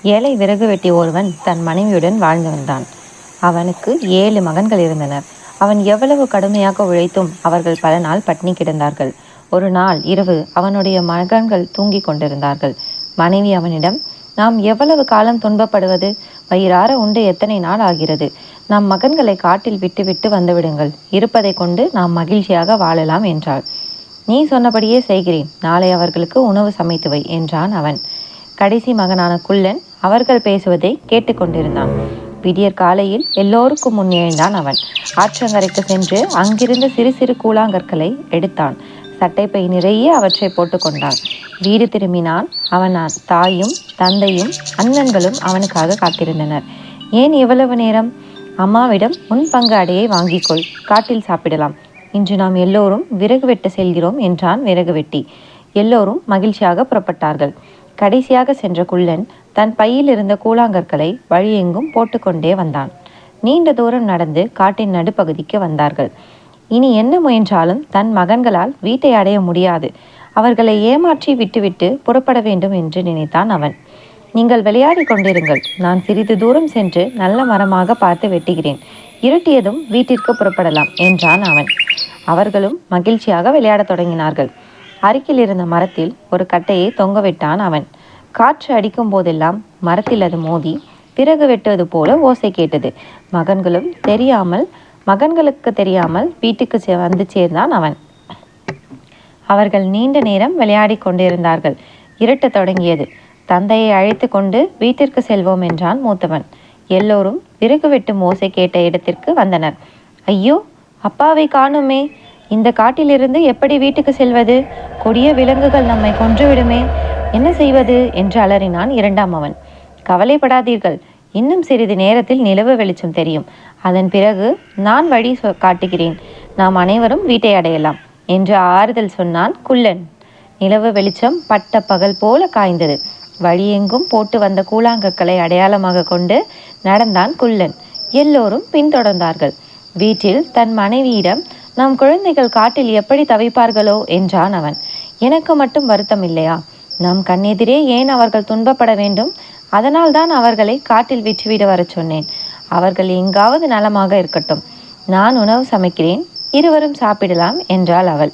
ஏழை விறகு வெட்டி ஒருவன் தன் மனைவியுடன் வாழ்ந்து வந்தான். அவனுக்கு 7 மகன்கள் இருந்தனர். அவன் எவ்வளவு கடுமையாக உழைத்தும் அவர்கள் பல நாள் பட்டினி கிடந்தார்கள். ஒரு நாள் இரவு அவனுடைய மகன்கள் தூங்கிக் கொண்டிருந்தார்கள். மனைவி அவனிடம், நாம் எவ்வளவு காலம் துன்பப்படுவது? வயிறார உண்டு எத்தனை நாள் ஆகிறது? நம் மகன்களை காட்டில் விட்டுவிட்டு வந்துவிடுங்கள். இருப்பதை கொண்டு நாம் மகிழ்ச்சியாக வாழலாம் என்றாள். நீ சொன்னபடியே செய்கிறேன். நாளை அவர்களுக்கு உணவு சமைத்து வை என்றான் அவன். கடைசி மகனான குள்ளன் அவர்கள் பேசுவதை கேட்டுக்கொண்டிருந்தான். விடியற் காலையில் எல்லோருக்கும் முன் எழுந்தான் அவன். ஆற்றங்கரைக்கு சென்று அங்கிருந்த சிறு சிறு கூழாங்கற்களை எடுத்தான். சட்டைப்பை நிறைய அவற்றை போட்டுக்கொண்டான். வீடு திரும்பினான். அவன் தாயும் தந்தையும் அண்ணன்களும் அவனுக்காக காத்திருந்தனர். ஏன் இவ்வளவு நேரம்? அம்மாவிடம் உன் பங்கு அடையை வாங்கிக்கொள், காட்டில் சாப்பிடலாம். இன்று நாம் எல்லோரும் விறகு வெட்ட செல்கிறோம் என்றான் விறகு வெட்டி. எல்லோரும் மகிழ்ச்சியாக புறப்பட்டார்கள். கடைசியாக சென்ற குள்ளன் தன் பையில் இருந்த கூழாங்கற்களை வழியெங்கும் போட்டுக்கொண்டே வந்தான். நீண்ட தூரம் நடந்து காட்டின் நடுப்பகுதிக்கு வந்தார்கள். இனி என்ன முயன்றாலும் தன் மகன்களால் வீட்டை அடைய முடியாது. அவர்களை ஏமாற்றி விட்டுவிட்டு புறப்பட வேண்டும் என்று நினைத்தான் அவன். நீங்கள் விளையாடி கொண்டிருங்கள். நான் சிறிது தூரம் சென்று நல்ல மரமாக பார்த்து வெட்டுகிறேன். இருட்டியதும் வீட்டிற்கு புறப்படலாம் என்றான் அவன். அவர்களும் மகிழ்ச்சியாக விளையாடத் தொடங்கினார்கள். அருகில் இருந்த மரத்தில் ஒரு கட்டையை தொங்கவிட்டான் அவன். காற்று அடிக்கும் போதெல்லாம் மரத்தில் அது மோதி பிறகு வெட்டுவது போல ஓசை கேட்டது. மகன்களுக்கு தெரியாமல் வீட்டுக்கு வந்து சேர்ந்தான் அவன். அவர்கள் நீண்ட நேரம் விளையாடி கொண்டிருந்தார்கள். இருட்டத் தொடங்கியது. தந்தையை அழைத்து கொண்டு வீட்டிற்கு செல்வோம் என்றான் மூத்தவன். எல்லோரும் விறகு வெட்டும் ஓசை கேட்ட இடத்திற்கு வந்தனர். ஐயோ, அப்பாவை காணுமே! இந்த காட்டிலிருந்து எப்படி வீட்டுக்கு செல்வது? கொடிய விலங்குகள் நம்மை கொன்றுவிடுமே! என்ன செய்வது என்று அலறினான் இரண்டாம் அவன். கவலைப்படாதீர்கள், இன்னும் சிறிது நேரத்தில் நிலவு வெளிச்சம் தெரியும். அதன் பிறகு நான் வழி காட்டுகிறேன். நாம் அனைவரும் வீட்டை அடையலாம் என்று ஆறுதல் சொன்னான் குள்ளன். நிலவு வெளிச்சம் பட்ட பகல் போல காய்ந்தது. வழியெங்கும் போட்டு வந்த கூழாங்கற்களை அடையாளமாக கொண்டு நடந்தான் குள்ளன். எல்லோரும் பின்தொடர்ந்தார்கள். வீட்டில் தன் மனைவியிடம், நம் குழந்தைகள் காட்டில் எப்படி தவிப்பார்களோ என்றான் அவன். எனக்கு மட்டும் வருத்தம் இல்லையா? நம் கண்ணெதிரே ஏன் அவர்கள் துன்பப்பட வேண்டும்? அதனால் தான் அவர்களை காட்டில் விட்டுவிட வரச் சொன்னேன். அவர்கள் எங்காவது நலமாக இருக்கட்டும். நான் உணவு சமைக்கிறேன், இருவரும் சாப்பிடலாம் என்றாள் அவள்.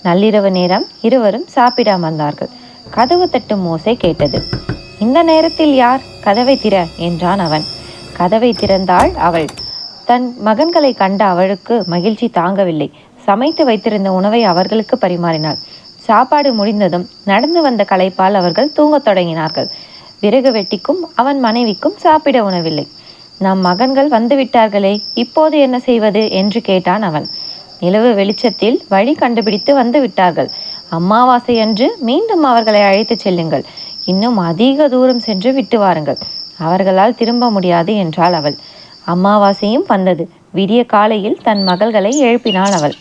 நள்ளிரவு நேரம் இருவரும் சாப்பிட அமர்ந்தார்கள். கதவு தட்டும் ஓசை கேட்டது. இந்த நேரத்தில் யார்? கதவை திற என்றான் அவன். கதவை திறந்தாள் அவள். தன் மகன்களை கண்ட அவளுக்கு மகிழ்ச்சி தாங்கவில்லை. சமைத்து வைத்திருந்த உணவை அவர்களுக்கு பரிமாறினாள். சாப்பாடு முடிந்ததும் நடந்து வந்த களைப்பால் அவர்கள் தூங்கத் தொடங்கினார்கள். விறகு வெட்டிக்கும் அவன் மனைவிக்கும் சாப்பிட உணவில்லை. நம் மகன்கள் வந்து விட்டார்களே, இப்போது என்ன செய்வது என்று கேட்டான் அவன். நிலவு வெளிச்சத்தில் வழி கண்டுபிடித்து வந்து விட்டார்கள். அமாவாசை அன்று மீண்டும் அவர்களை அழைத்து செல்லுங்கள். இன்னும் அதிக தூரம் சென்று விட்டு வாருங்கள். அவர்களால் திரும்ப முடியாது என்றாள் அவள். அமாவாசையும் வந்தது. விடிய காலையில் தன் மகள்களை எழுப்பினாள் அவள்.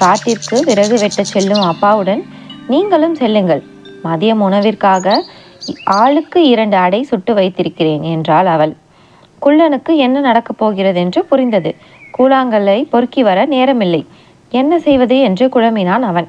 காட்டிற்கு விறகு வெட்ட செல்லும் அப்பாவுடன் நீங்களும் செல்லுங்கள். மதியம் உணவிற்காக ஆளுக்கு 2 அடை சுட்டு வைத்திருக்கிறேன் என்றாள் அவள். குள்ளனுக்கு என்ன நடக்கப் போகிறது என்று புரிந்தது. கூழாங்கல்லை பொறுக்கி வர நேரமில்லை. என்ன செய்வது என்று குழம்பினான் அவன்.